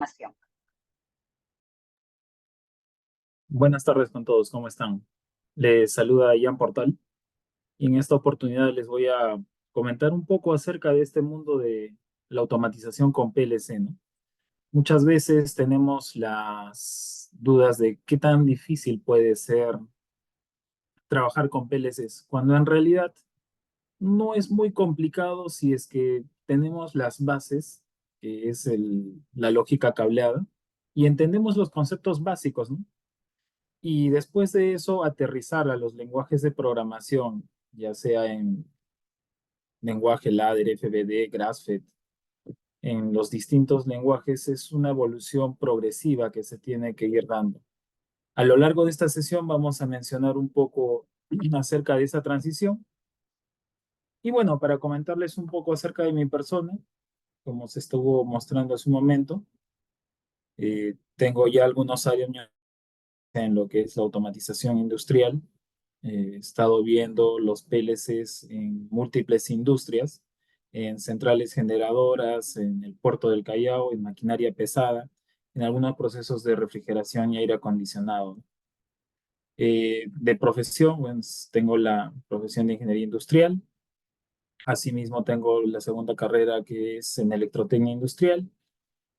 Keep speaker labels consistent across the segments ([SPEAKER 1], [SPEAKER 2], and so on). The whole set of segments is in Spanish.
[SPEAKER 1] información.
[SPEAKER 2] Buenas tardes con todos, ¿cómo están? Les saluda Ian Portal y en esta oportunidad les voy a comentar un poco acerca de este mundo de la automatización con PLC, ¿no? Muchas veces tenemos las dudas de qué tan difícil puede ser trabajar con PLCs, cuando en realidad no es muy complicado si es que tenemos las bases, que es la lógica cableada, y entendemos los conceptos básicos, ¿no? Y después de eso, aterrizar a los lenguajes de programación, ya sea en lenguaje ladder, FBD, Graphlet, en los distintos lenguajes, es una evolución progresiva que se tiene que ir dando. A lo largo de esta sesión vamos a mencionar un poco acerca de esa transición. Y bueno, para comentarles un poco acerca de mi persona, como se estuvo mostrando hace un momento, tengo ya algunos años en lo que es la automatización industrial. He estado viendo los PLCs en múltiples industrias, en centrales generadoras, en el puerto del Callao, en maquinaria pesada, en algunos procesos de refrigeración y aire acondicionado. De profesión, pues, tengo la profesión de ingeniería industrial. Asimismo, tengo la segunda carrera que es en electrotecnia industrial.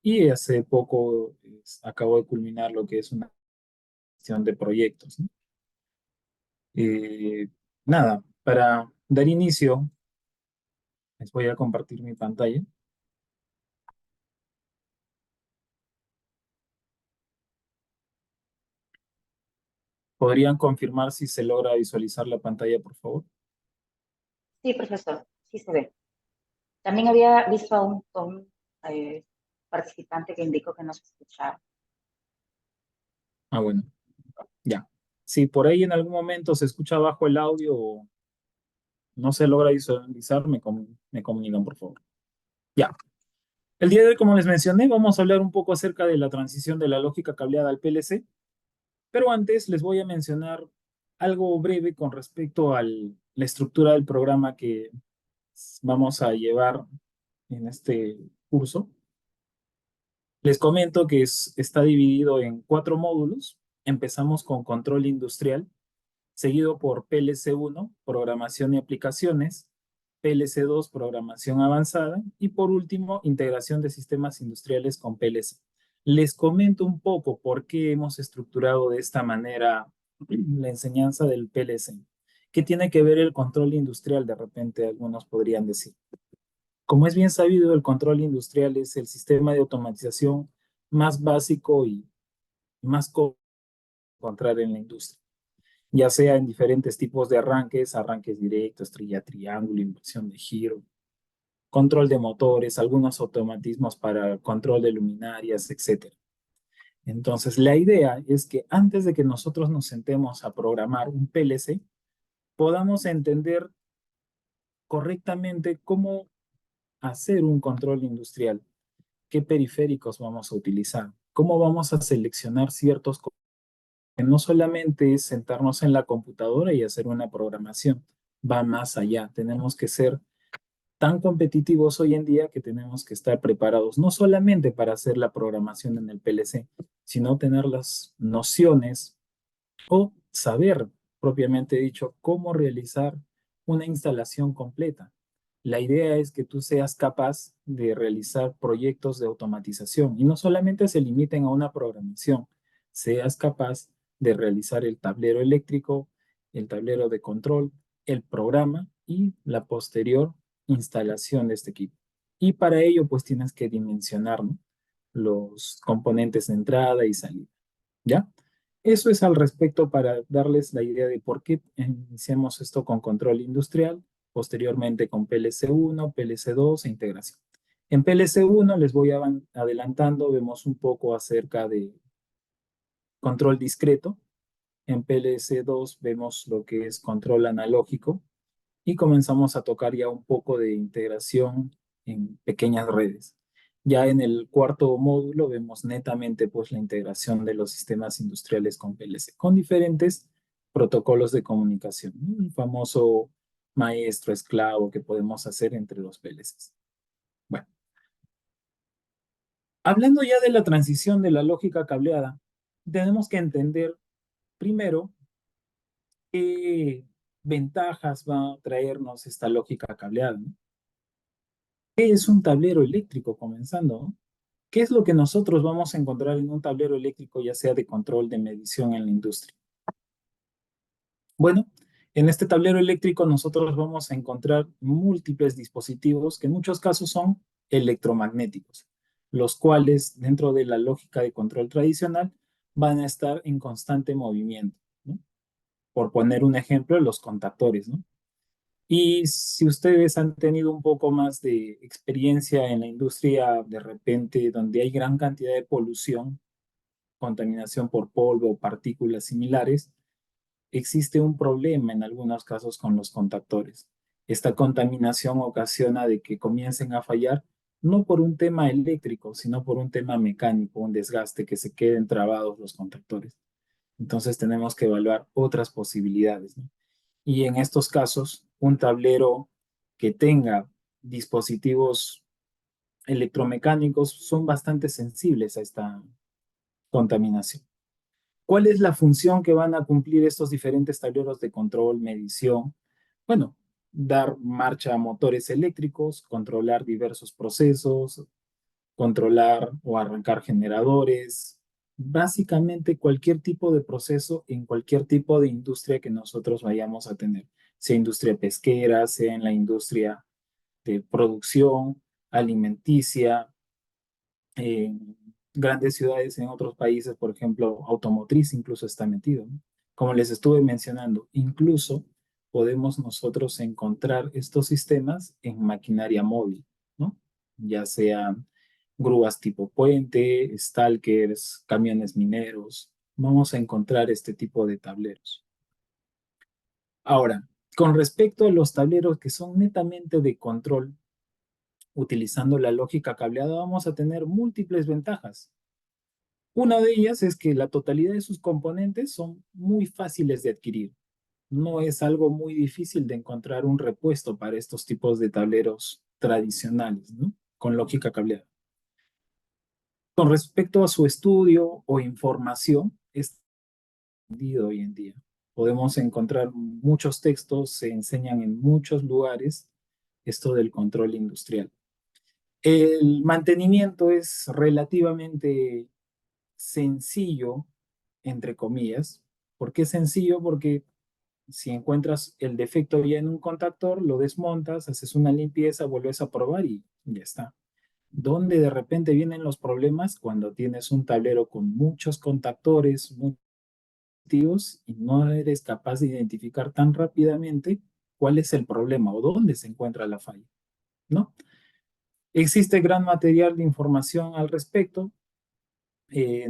[SPEAKER 2] Y hace poco acabo de culminar lo que es una gestión de proyectos, ¿no? Eh, Nada, para dar inicio, les voy a compartir mi pantalla. ¿Podrían confirmar si se logra visualizar la pantalla, por favor?
[SPEAKER 1] Sí, profesor, sí se ve. También había visto a un participante que indicó que no se escuchaba.
[SPEAKER 2] Ah, bueno, ya. Si por ahí en algún momento se escucha bajo el audio o no se logra visualizar, me comunican, por favor. Ya. El día de hoy, como les mencioné, vamos a hablar un poco acerca de la transición de la lógica cableada al PLC, pero antes les voy a mencionar algo breve con respecto a la estructura del programa que vamos a llevar en este curso. Les comento que está dividido en 4 módulos. Empezamos con control industrial, seguido por PLC 1, programación y aplicaciones, PLC 2, programación avanzada, y por último, integración de sistemas industriales con PLC. Les comento un poco por qué hemos estructurado de esta manera la enseñanza del PLC. ¿Qué tiene que ver el control industrial? De repente algunos podrían decir. Como es bien sabido, el control industrial es el sistema de automatización más básico y más común de encontrar en la industria, ya sea en diferentes tipos de arranques directos, estrella, triángulo, inversión de giro, control de motores, algunos automatismos para control de luminarias, etc. Entonces, la idea es que antes de que nosotros nos sentemos a programar un PLC, podamos entender correctamente cómo hacer un control industrial, qué periféricos vamos a utilizar, cómo vamos a seleccionar ciertos. Que no solamente es sentarnos en la computadora y hacer una programación, va más allá. Tenemos que ser tan competitivos hoy en día que tenemos que estar preparados no solamente para hacer la programación en el PLC, sino tener las nociones o saber, propiamente dicho, cómo realizar una instalación completa. La idea es que tú seas capaz de realizar proyectos de automatización y no solamente se limiten a una programación, seas capaz de realizar el tablero eléctrico, el tablero de control, el programa y la posterior instalación de este equipo. Y para ello, pues tienes que dimensionar, ¿no?, los componentes de entrada y salida. ¿Ya? Eso es al respecto para darles la idea de por qué iniciamos esto con control industrial, posteriormente con PLC 1, PLC 2 e integración. En PLC 1 les voy adelantando, vemos un poco acerca de control discreto. En PLC 2 vemos lo que es control analógico y comenzamos a tocar ya un poco de integración en pequeñas redes. Ya en el cuarto módulo vemos netamente pues la integración de los sistemas industriales con PLC, con diferentes protocolos de comunicación, ¿no? El famoso maestro esclavo que podemos hacer entre los PLCs. Bueno, Hablando ya de la transición de la lógica cableada, tenemos que entender primero qué ventajas va a traernos esta lógica cableada, ¿no? ¿Qué es un tablero eléctrico comenzando, ¿no? ¿Qué es lo que nosotros vamos a encontrar en un tablero eléctrico, ya sea de control de medición en la industria? Bueno, en este tablero eléctrico nosotros vamos a encontrar múltiples dispositivos que en muchos casos son electromagnéticos, los cuales dentro de la lógica de control tradicional van a estar en constante movimiento, ¿no? Por poner un ejemplo, los contactores, ¿no? Y si ustedes han tenido un poco más de experiencia en la industria, de repente, donde hay gran cantidad de polución, contaminación por polvo o partículas similares, existe un problema en algunos casos con los contactores. Esta contaminación ocasiona de que comiencen a fallar no por un tema eléctrico, sino por un tema mecánico, un desgaste, que se queden trabados los contactores. Entonces tenemos que evaluar otras posibilidades, ¿no? Y en estos casos, un tablero que tenga dispositivos electromecánicos son bastante sensibles a esta contaminación. ¿Cuál es la función que van a cumplir estos diferentes tableros de control, medición? Bueno, dar marcha a motores eléctricos, controlar diversos procesos, controlar o arrancar generadores, básicamente cualquier tipo de proceso en cualquier tipo de industria que nosotros vayamos a tener, sea industria pesquera, sea en la industria de producción alimenticia, en grandes ciudades en otros países, por ejemplo, automotriz incluso está metido, ¿no? Como les estuve mencionando, incluso podemos nosotros encontrar estos sistemas en maquinaria móvil, ¿no? Ya sean grúas tipo puente, stalkers, camiones mineros, vamos a encontrar este tipo de tableros. Ahora, con respecto a los tableros que son netamente de control, utilizando la lógica cableada, vamos a tener múltiples ventajas. Una de ellas es que la totalidad de sus componentes son muy fáciles de adquirir. No es algo muy difícil de encontrar un repuesto para estos tipos de tableros tradicionales, ¿no? Con lógica cableada. Con respecto a su estudio o información, es entendido hoy en día. Podemos encontrar muchos textos, se enseñan en muchos lugares esto del control industrial. El mantenimiento es relativamente sencillo, entre comillas. ¿Por qué sencillo? Porque si encuentras el defecto ya en un contactor, lo desmontas, haces una limpieza, vuelves a probar y ya está. ¿Dónde de repente vienen los problemas? Cuando tienes un tablero con muchos contactores, muchos activos, y no eres capaz de identificar tan rápidamente cuál es el problema o dónde se encuentra la falla, ¿no? Existe gran material de información al respecto.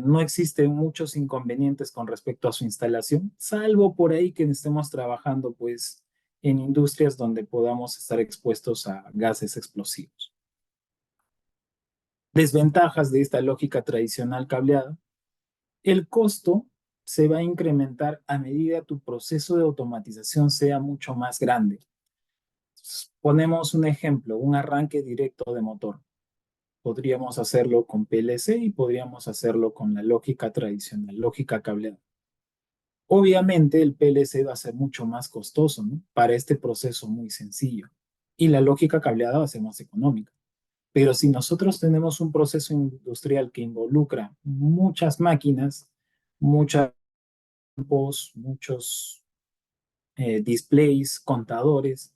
[SPEAKER 2] No existen muchos inconvenientes con respecto a su instalación, salvo por ahí que estemos trabajando pues en industrias donde podamos estar expuestos a gases explosivos. Desventajas de esta lógica tradicional cableada: el costo se va a incrementar a medida que tu proceso de automatización sea mucho más grande. Ponemos un ejemplo, un arranque directo de motor. Podríamos hacerlo con PLC y podríamos hacerlo con la lógica tradicional, lógica cableada. Obviamente el PLC va a ser mucho más costoso, ¿no? Para este proceso muy sencillo. Y la lógica cableada va a ser más económica. Pero si nosotros tenemos un proceso industrial que involucra muchas máquinas, muchos campos, muchos displays, contadores,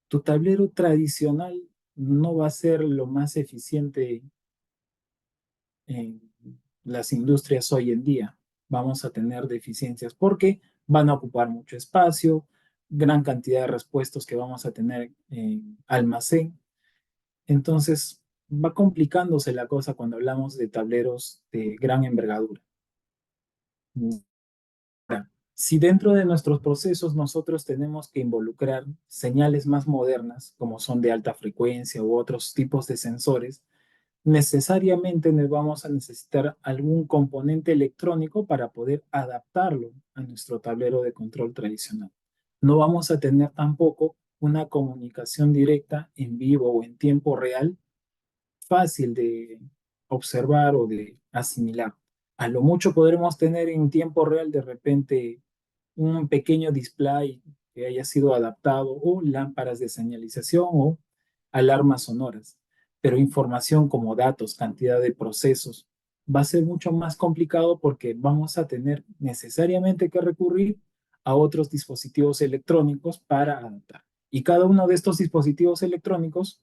[SPEAKER 2] tu tablero tradicional no va a ser lo más eficiente en las industrias hoy en día. Vamos a tener deficiencias porque van a ocupar mucho espacio, gran cantidad de repuestos que vamos a tener en almacén. Entonces, va complicándose la cosa cuando hablamos de tableros de gran envergadura. Si dentro de nuestros procesos nosotros tenemos que involucrar señales más modernas, como son de alta frecuencia u otros tipos de sensores, necesariamente nos vamos a necesitar algún componente electrónico para poder adaptarlo a nuestro tablero de control tradicional. No vamos a tener tampoco una comunicación directa en vivo o en tiempo real fácil de observar o de asimilar. A lo mucho podremos tener en tiempo real de repente un pequeño display que haya sido adaptado o lámparas de señalización o alarmas sonoras, pero información como datos, cantidad de procesos, va a ser mucho más complicado porque vamos a tener necesariamente que recurrir a otros dispositivos electrónicos para adaptar. Y cada uno de estos dispositivos electrónicos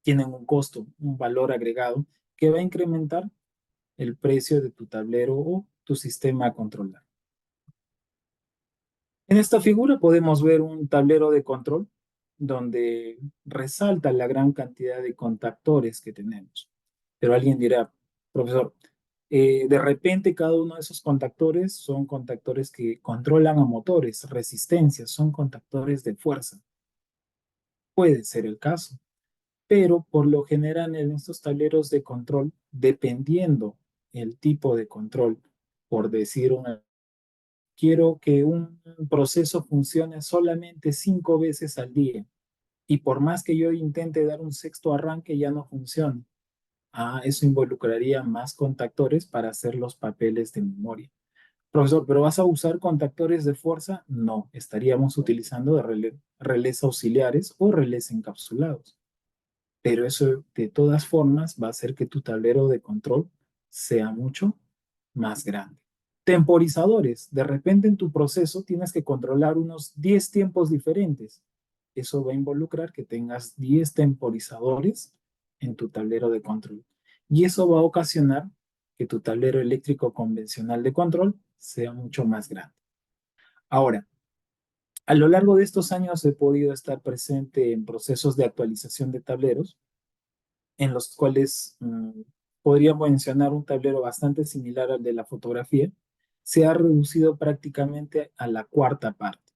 [SPEAKER 2] tienen un costo, un valor agregado que va a incrementar el precio de tu tablero o tu sistema a controlar. En esta figura podemos ver un tablero de control donde resalta la gran cantidad de contactores que tenemos. Pero alguien dirá, profesor, de repente cada uno de esos contactores son contactores que controlan a motores, resistencias, son contactores de fuerza. Puede ser el caso, pero por lo general en estos tableros de control, dependiendo el tipo de control, por decir una, quiero que un proceso funcione solamente 5 veces al día y por más que yo intente dar un sexto arranque ya no funciona. Ah, eso involucraría más contactores para hacer los papeles de memoria. Profesor, ¿pero vas a usar contactores de fuerza? No, estaríamos utilizando de relés auxiliares o relés encapsulados. Pero eso de todas formas va a hacer que tu tablero de control sea mucho más grande. Temporizadores. De repente en tu proceso tienes que controlar unos 10 tiempos diferentes. Eso va a involucrar que tengas 10 temporizadores en tu tablero de control. Y eso va a ocasionar que tu tablero eléctrico convencional de control sea mucho más grande. Ahora, a lo largo de estos años he podido estar presente en procesos de actualización de tableros en los cuales podría mencionar un tablero bastante similar al de la fotografía, se ha reducido prácticamente a la cuarta parte,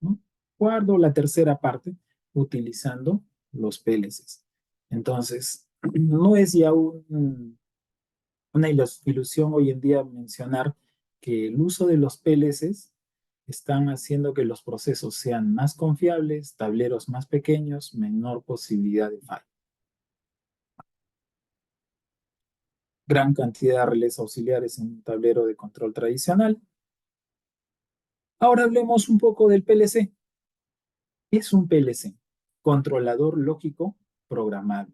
[SPEAKER 2] ¿no? Cuarta o la tercera parte, utilizando los PLCs. Entonces, no es ya una ilusión hoy en día mencionar que el uso de los PLCs están haciendo que los procesos sean más confiables, tableros más pequeños, menor posibilidad de fallo. Gran cantidad de relés auxiliares en un tablero de control tradicional. Ahora hablemos un poco del PLC. ¿Qué es un PLC? Controlador lógico programable.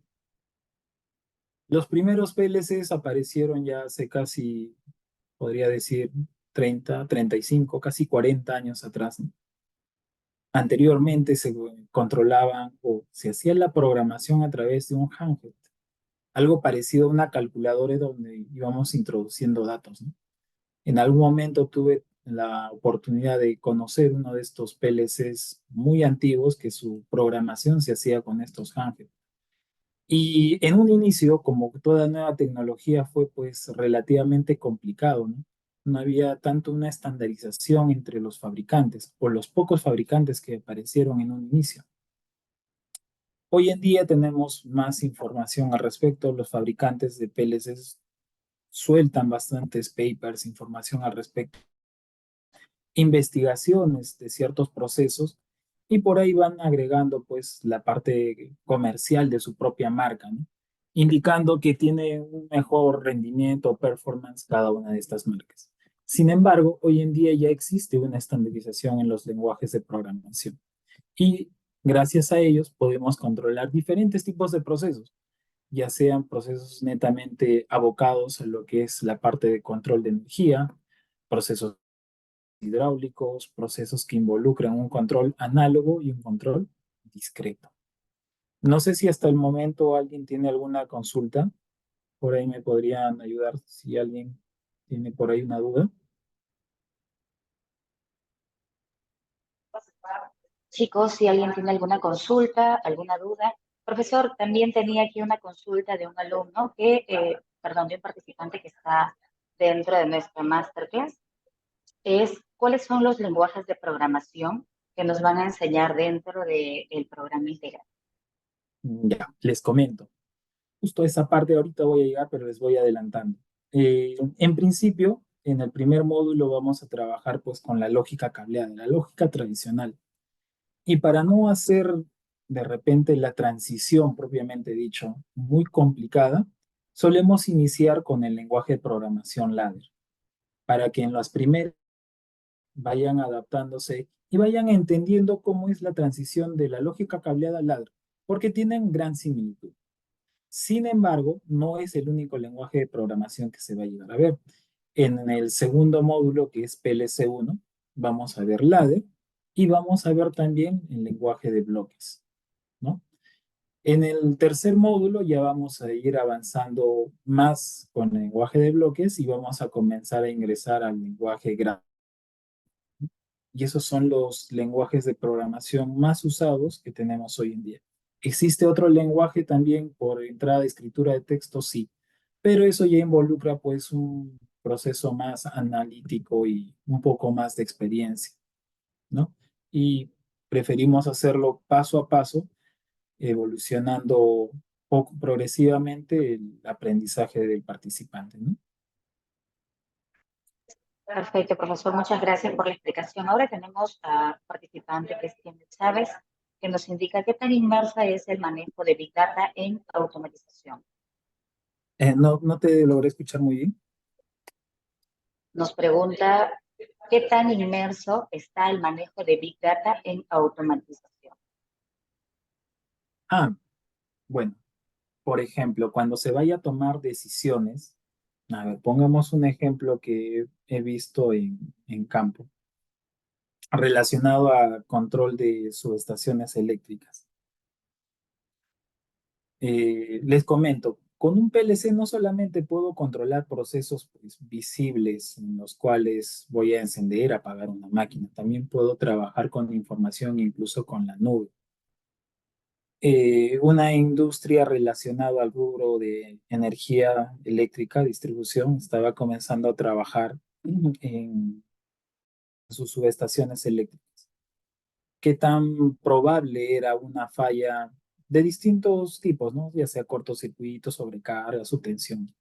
[SPEAKER 2] Los primeros PLCs aparecieron ya hace casi, podría decir, 30, 35, casi 40 años atrás, ¿no? Anteriormente se controlaban o se hacía la programación a través de un handheld, algo parecido a una calculadora donde íbamos introduciendo datos, ¿no? En algún momento tuve la oportunidad de conocer uno de estos PLCs muy antiguos que su programación se hacía con estos handhelds. Y en un inicio, como toda nueva tecnología, fue pues relativamente complicado, ¿no? No había tanto una estandarización entre los fabricantes o los pocos fabricantes que aparecieron en un inicio. Hoy en día tenemos más información al respecto. Los fabricantes de PLCs sueltan bastantes papers, información al respecto, investigaciones de ciertos procesos y por ahí van agregando pues la parte comercial de su propia marca, ¿no? Indicando que tiene un mejor rendimiento o performance cada una de estas marcas. Sin embargo, hoy en día ya existe una estandarización en los lenguajes de programación y gracias a ellos podemos controlar diferentes tipos de procesos, ya sean procesos netamente abocados a lo que es la parte de control de energía, procesos hidráulicos, procesos que involucran un control análogo y un control discreto. No sé si hasta el momento alguien tiene alguna consulta. Por ahí me podrían ayudar si alguien tiene por ahí una duda.
[SPEAKER 1] Chicos, si alguien tiene alguna consulta, alguna duda. Profesor, también tenía aquí una consulta de un alumno perdón, de un participante que está dentro de nuestra masterclass. ¿Cuáles son los lenguajes de programación que nos van a enseñar dentro del programa integral?
[SPEAKER 2] Ya, les comento. Justo esa parte ahorita voy a llegar, pero les voy adelantando. En principio, en el primer módulo vamos a trabajar pues con la lógica cableada, la lógica tradicional. Y para no hacer de repente la transición propiamente dicho muy complicada, Solemos iniciar con el lenguaje de programación ladder, para que en las primeras vayan adaptándose y vayan entendiendo cómo es la transición de la lógica cableada al ladder, porque tienen gran similitud. Sin embargo, no es el único lenguaje de programación que se va a llegar a ver. En el segundo módulo, que es PLC 1, vamos a ver ladder y vamos a ver también el lenguaje de bloques, ¿no? En el tercer módulo ya vamos a ir avanzando más con el lenguaje de bloques y vamos a comenzar a ingresar al lenguaje gráfico. Y esos son los lenguajes de programación más usados que tenemos hoy en día. ¿Existe otro lenguaje también por entrada de escritura de texto? Sí, pero eso ya involucra pues un proceso más analítico y un poco más de experiencia, ¿no? Y preferimos hacerlo paso a paso, evolucionando poco progresivamente el aprendizaje del participante, ¿no?
[SPEAKER 1] Perfecto, profesor. Muchas gracias por la explicación. Ahora tenemos a participante que es Kenneth Chávez, que nos indica qué tan inmersa es el manejo de Big Data en automatización.
[SPEAKER 2] No te logré escuchar muy bien.
[SPEAKER 1] Nos pregunta qué tan inmerso está el manejo de Big Data en automatización.
[SPEAKER 2] Ah, bueno, por ejemplo, cuando se vaya a tomar decisiones, a ver, pongamos un ejemplo que he visto en campo, relacionado a control de subestaciones eléctricas. Les comento, con un PLC no solamente puedo controlar procesos pues, visibles en los cuales voy a encender, apagar una máquina, también puedo trabajar con información incluso con la nube. Una industria relacionada al rubro de energía eléctrica, distribución, estaba comenzando a trabajar en sus subestaciones eléctricas. ¿Qué tan probable era una falla de distintos tipos, ¿no? Ya sea cortocircuito, sobrecarga, subtensión?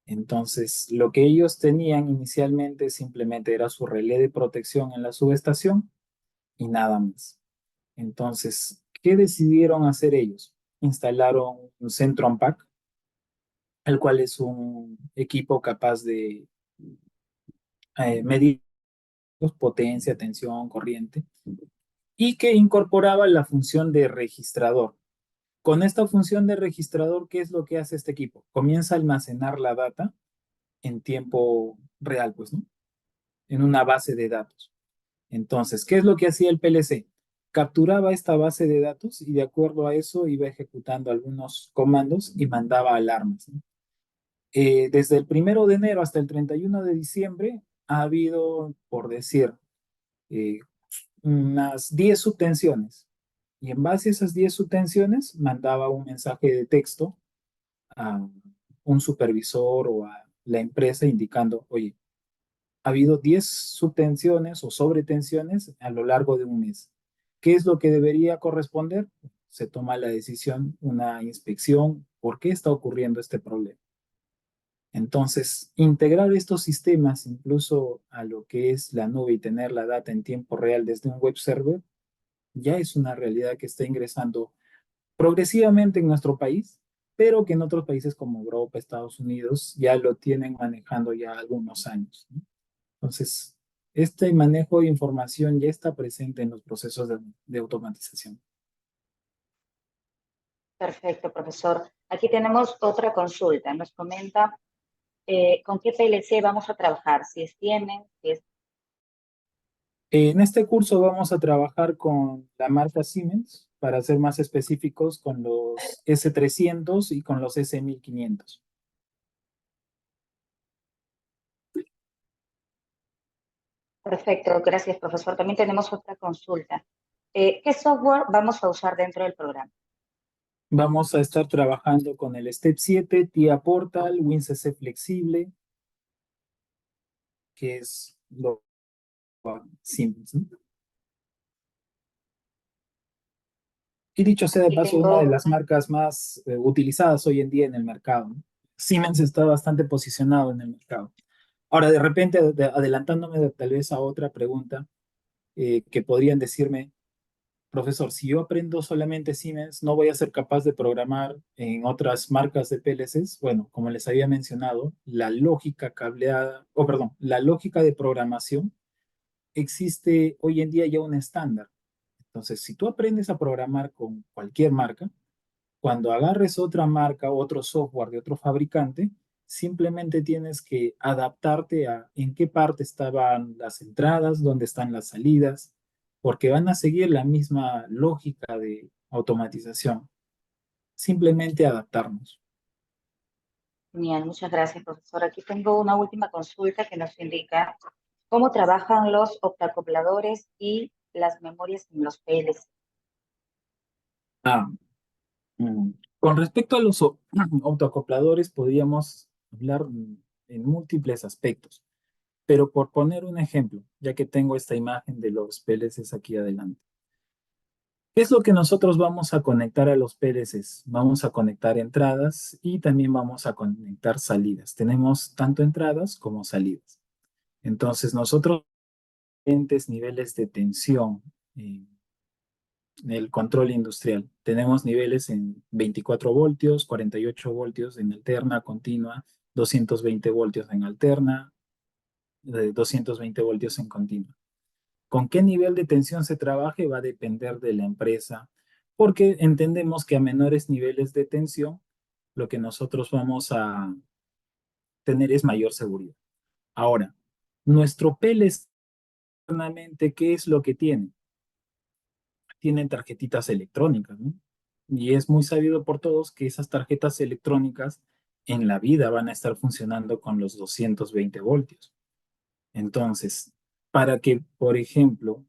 [SPEAKER 2] Entonces, lo que ellos tenían inicialmente simplemente era su relé de protección en la subestación y nada más. Entonces, ¿qué decidieron hacer ellos? Instalaron un Centron Pack, el cual es un equipo capaz de medir potencia, tensión, corriente, y que incorporaba la función de registrador. Con esta función de registrador, ¿qué es lo que hace este equipo? Comienza a almacenar la data en tiempo real, pues, ¿no? En una base de datos. Entonces, ¿qué es lo que hacía el PLC? Capturaba esta base de datos y de acuerdo a eso iba ejecutando algunos comandos y mandaba alarmas, ¿no? Desde el 1 de enero hasta el 31 de diciembre ha habido, por decir, eh, unas 10 subtensiones. Y en base a esas 10 subtensiones mandaba un mensaje de texto a un supervisor o a la empresa indicando, oye, ha habido 10 subtensiones o sobretensiones a lo largo de un mes. ¿Qué es lo que debería corresponder? Se toma la decisión, una inspección, ¿por qué está ocurriendo este problema? Entonces, integrar estos sistemas incluso a lo que es la nube y tener la data en tiempo real desde un web server, ya es una realidad que está ingresando progresivamente en nuestro país, pero que en otros países como Europa, Estados Unidos, ya lo tienen manejando ya algunos años, ¿no? Entonces, este manejo de información ya está presente en los procesos de automatización.
[SPEAKER 1] Perfecto, profesor. Aquí tenemos otra consulta. Nos comenta con qué PLC vamos a trabajar, si es Siemens, si es...
[SPEAKER 2] En este curso vamos a trabajar con la marca Siemens, para ser más específicos, con los S300 y con los S1500.
[SPEAKER 1] Perfecto, gracias, profesor. También tenemos otra consulta. ¿Qué software vamos a usar dentro del programa?
[SPEAKER 2] Vamos a estar trabajando con el Step 7, TIA Portal, WinCC Flexible, que es lo Siemens, ¿no? Y dicho sea de
[SPEAKER 1] Aquí
[SPEAKER 2] paso, una de
[SPEAKER 1] tengo,
[SPEAKER 2] las marcas más utilizadas hoy en día en el mercado, ¿no? Siemens está bastante posicionado en el mercado. Ahora, de repente, adelantándome tal vez a otra pregunta, que podrían decirme, profesor, si yo aprendo solamente Siemens, ¿no voy a ser capaz de programar en otras marcas de PLCs? Bueno, como les había mencionado, la lógica cableada, o perdón, la lógica de programación existe hoy en día ya un estándar. Entonces, si tú aprendes a programar con cualquier marca, cuando agarres otra marca, otro software de otro fabricante, simplemente tienes que adaptarte a en qué parte estaban las entradas, dónde están las salidas, porque van a seguir la misma lógica de automatización. Simplemente adaptarnos.
[SPEAKER 1] Bien, muchas gracias, profesor. Aquí tengo una última consulta que nos indica cómo trabajan los optacopladores y las memorias en los PLC.
[SPEAKER 2] Ah, mm, con respecto a los autoacopladores, podríamos hablar en múltiples aspectos. Pero por poner un ejemplo, ya que tengo esta imagen de los PLCs aquí adelante. ¿Qué es lo que nosotros vamos a conectar a los PLCs? Vamos a conectar entradas y también vamos a conectar salidas. Tenemos tanto entradas como salidas. Entonces, nosotros diferentes niveles de tensión en el control industrial. Tenemos niveles en 24 voltios, 48 voltios en alterna, continua, 220 voltios en alterna, 220 voltios en continua. Con qué nivel de tensión se trabaje va a depender de la empresa, porque entendemos que a menores niveles de tensión, lo que nosotros vamos a tener es mayor seguridad. Ahora, nuestro PLC, internamente, ¿qué es lo que tiene? Tienen tarjetitas electrónicas, ¿no? Y es muy sabido por todos que esas tarjetas electrónicas en la vida van a estar funcionando con los 220 voltios. Entonces, para que, por ejemplo,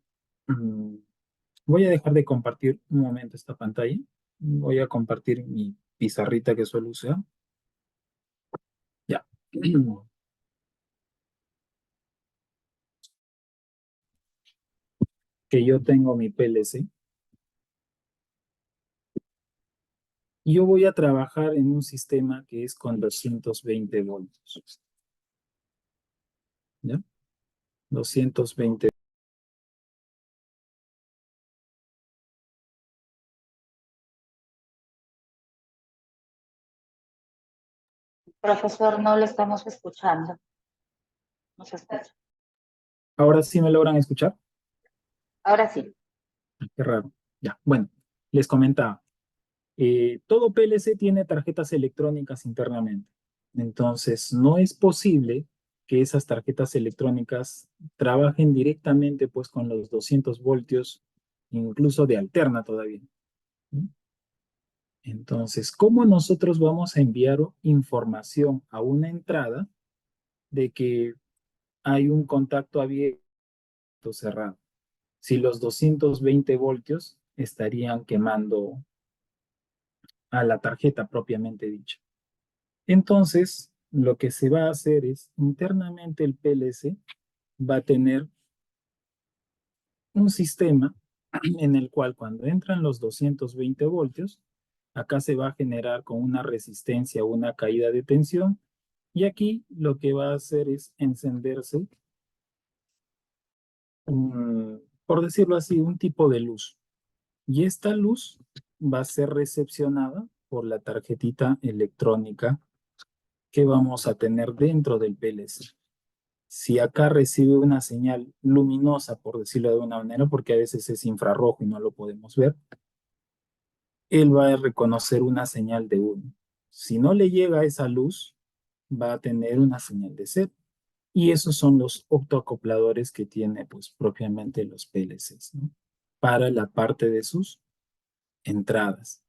[SPEAKER 2] voy a dejar de compartir un momento esta pantalla. Voy a compartir mi pizarrita que suelo usar. Ya. Que yo tengo mi PLC. Y yo voy a trabajar en un sistema que es con 220 voltios. ¿Ya? 220.
[SPEAKER 1] Profesor, no lo estamos escuchando. No se escucha.
[SPEAKER 2] Ahora sí me logran escuchar.
[SPEAKER 1] Ahora sí.
[SPEAKER 2] Qué raro. Ya. Bueno, les comentaba. Todo PLC tiene tarjetas electrónicas internamente. Entonces, no es posible que esas tarjetas electrónicas trabajen directamente pues con los 200 voltios, incluso de alterna todavía. ¿Sí? Entonces, ¿cómo nosotros vamos a enviar información a una entrada de que hay un contacto abierto o cerrado? Si los 220 voltios estarían quemando a la tarjeta propiamente dicha. Entonces, lo que se va a hacer es, internamente el PLC va a tener un sistema en el cual cuando entran los 220 voltios, acá se va a generar con una resistencia o una caída de tensión, y aquí lo que va a hacer es encenderse, por decirlo así, un tipo de luz. Y esta luz va a ser recepcionada por la tarjetita electrónica que vamos a tener dentro del PLC. Si acá recibe una señal luminosa, por decirlo de una manera, porque a veces es infrarrojo y no lo podemos ver, él va a reconocer una señal de 1. Si no le llega esa luz, va a tener una señal de 0. Y esos son los optoacopladores que tiene pues propiamente los PLCs, ¿no? Para la parte de sus entradas.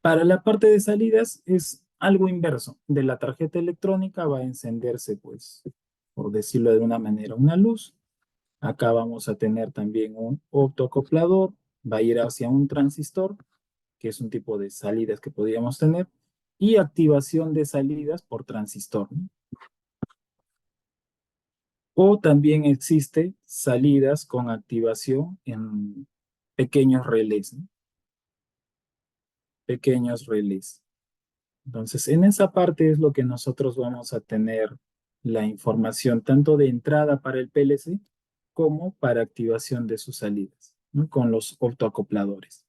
[SPEAKER 2] Para la parte de salidas es algo inverso. De la tarjeta electrónica va a encenderse, pues, por decirlo de una manera, una luz. Acá vamos a tener también un optoacoplador, va a ir hacia un transistor, que es un tipo de salidas que podríamos tener, y activación de salidas por transistor, ¿no? O también existe salidas con activación en pequeños relés, ¿no? Pequeños relés. Entonces, en esa parte es lo que nosotros vamos a tener la información tanto de entrada para el PLC como para activación de sus salidas. ¿no? Con los autoacopladores.